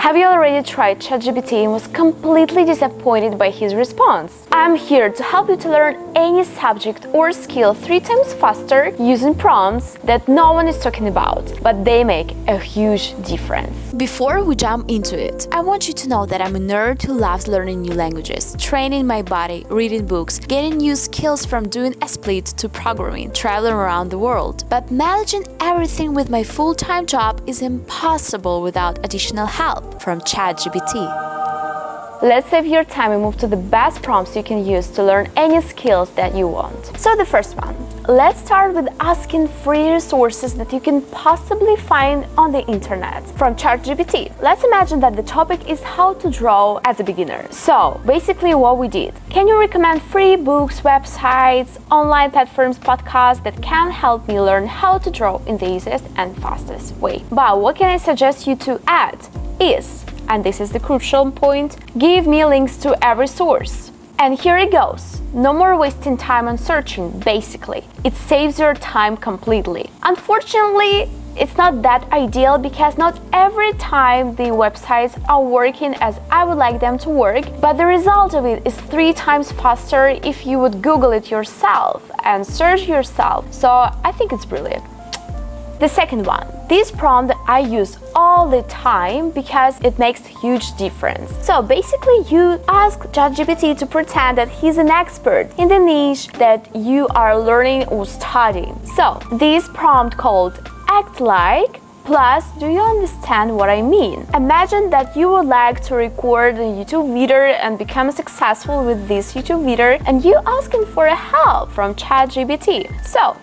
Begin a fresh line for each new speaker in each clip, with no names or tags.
Have you already tried ChatGPT and was completely disappointed by his response? I'm here to help you to learn any subject or skill 3 times faster using prompts that no one is talking about, but they make a huge difference.
Before we jump into it, I want you to know that I'm a nerd who loves learning new languages, training my body, reading books, getting new skills from doing a split to programming, traveling around the world. But managing everything with my full-time job is impossible without additional help from ChatGPT.
Let's save your time and move to the best prompts you can use to learn any skills that you want. So the first one, let's start with asking free resources that you can possibly find on the internet from ChatGPT. Let's imagine that the topic is how to draw as a beginner. So basically what we did, can you recommend free books, websites, online platforms, podcasts that can help me learn how to draw in the easiest and fastest way? But what can I suggest you to add is, and this is the crucial point, give me links to every source. And here it goes. No more wasting time on searching, basically. It saves your time completely. Unfortunately, it's not that ideal because not every time the websites are working as I would like them to work, but the result of it is 3 times faster if you would Google it yourself and search yourself. So I think it's brilliant. The second one, this prompt I use all the time because it makes huge difference. So basically you ask ChatGPT to pretend that he's an expert in the niche that you are learning or studying. So this prompt called act like plus do you understand what I mean? Imagine that you would like to record a YouTube video and become successful with this YouTube video and you asking for help from ChatGPT. So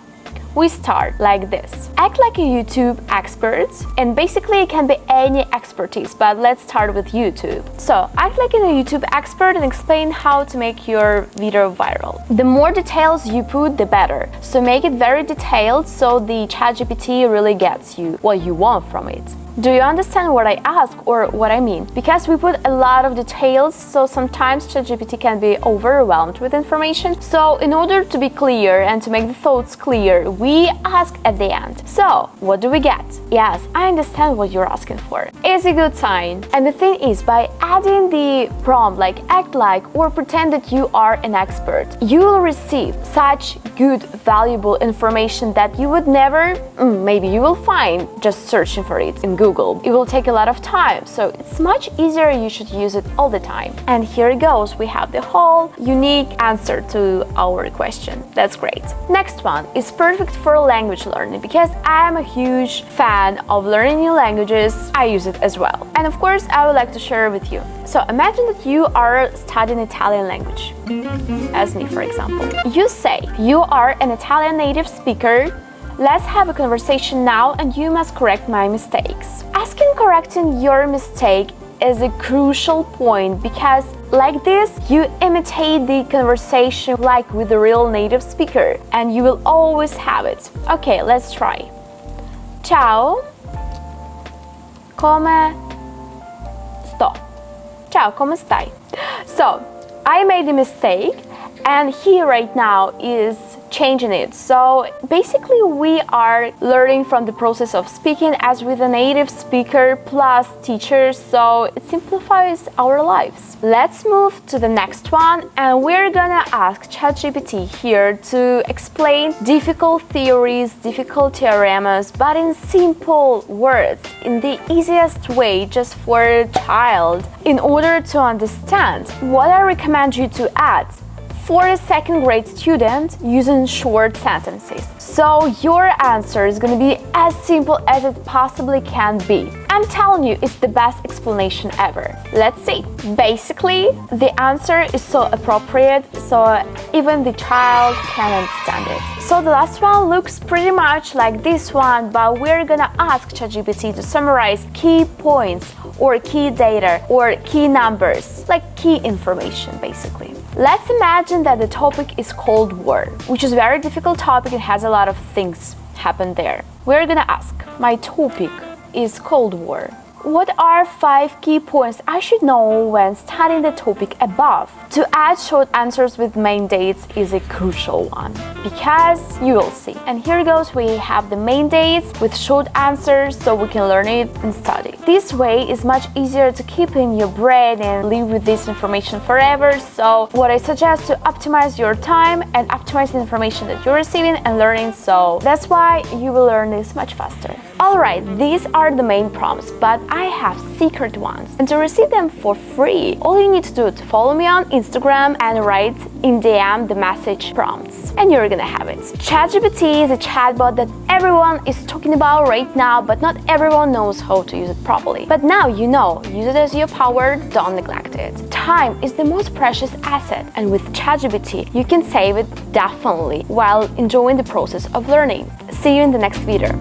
we start like this. Act like a YouTube expert, and basically it can be any expertise, but let's start with YouTube. So act like a YouTube expert and explain how to make your video viral. The more details you put, the better. So make it very detailed so the ChatGPT really gets you what you want from it. Do you understand what I ask or what I mean? Because we put a lot of details, so sometimes ChatGPT can be overwhelmed with information. So in order to be clear and to make the thoughts clear, we ask at the end. So what do we get? Yes, I understand what you're asking for. It's a good sign. And the thing is, by adding the prompt like act like or pretend that you are an expert, you will receive such good, valuable information that you would never, maybe you will find just searching for it in Google. It will take a lot of time, so it's much easier. You should use it all the time. And here it goes. We have the whole unique answer to our question. That's great. Next one is perfect for language learning because I'm a huge fan of learning new languages. I use it as well. And of course, I would like to share with you. So imagine that you are studying Italian language, as me, for example. You say you are an Italian native speaker. Let's have a conversation now and you must correct my mistakes. Asking correcting your mistake is a crucial point because like this, you imitate the conversation like with a real native speaker and you will always have it. Okay, let's try. Ciao. Come sto? Ciao, come stai? So, I made a mistake and he right now is changing it. So basically we are learning from the process of speaking as with a native speaker plus teachers, so it simplifies our lives. Let's move to the next one and we're gonna ask ChatGPT here to explain difficult theories, difficult theorems, but in simple words, in the easiest way just for a child in order to understand. What I recommend you to add for a second grade student using short sentences. So your answer is going to be as simple as it possibly can be. I'm telling you, it's the best explanation ever. Let's see. Basically, the answer is so appropriate, so even the child can understand it. So the last one looks pretty much like this one, but we're gonna ask ChatGPT to summarize key points or key data or key numbers, like key information basically. Let's imagine that the topic is Cold War, which is a very difficult topic and has a lot of things happen there. We're gonna ask, my topic is Cold War. What are 5 key points I should know when studying the topic above? To add short answers with main dates is a crucial one, because you will see. And here goes, we have the main dates with short answers so we can learn it and study. This way is much easier to keep in your brain and live with this information forever. So what I suggest to optimize your time and optimize the information that you're receiving and learning, so that's why you will learn this much faster. Alright, these are the main prompts, but I have secret ones. And to receive them for free, all you need to do is to follow me on Instagram and write in DM the message prompts, and you're gonna have it. ChatGPT is a chatbot that everyone is talking about right now, but not everyone knows how to use it properly. But now you know, use it as your power, don't neglect it. Time is the most precious asset, and with ChatGPT, you can save it definitely while enjoying the process of learning. See you in the next video.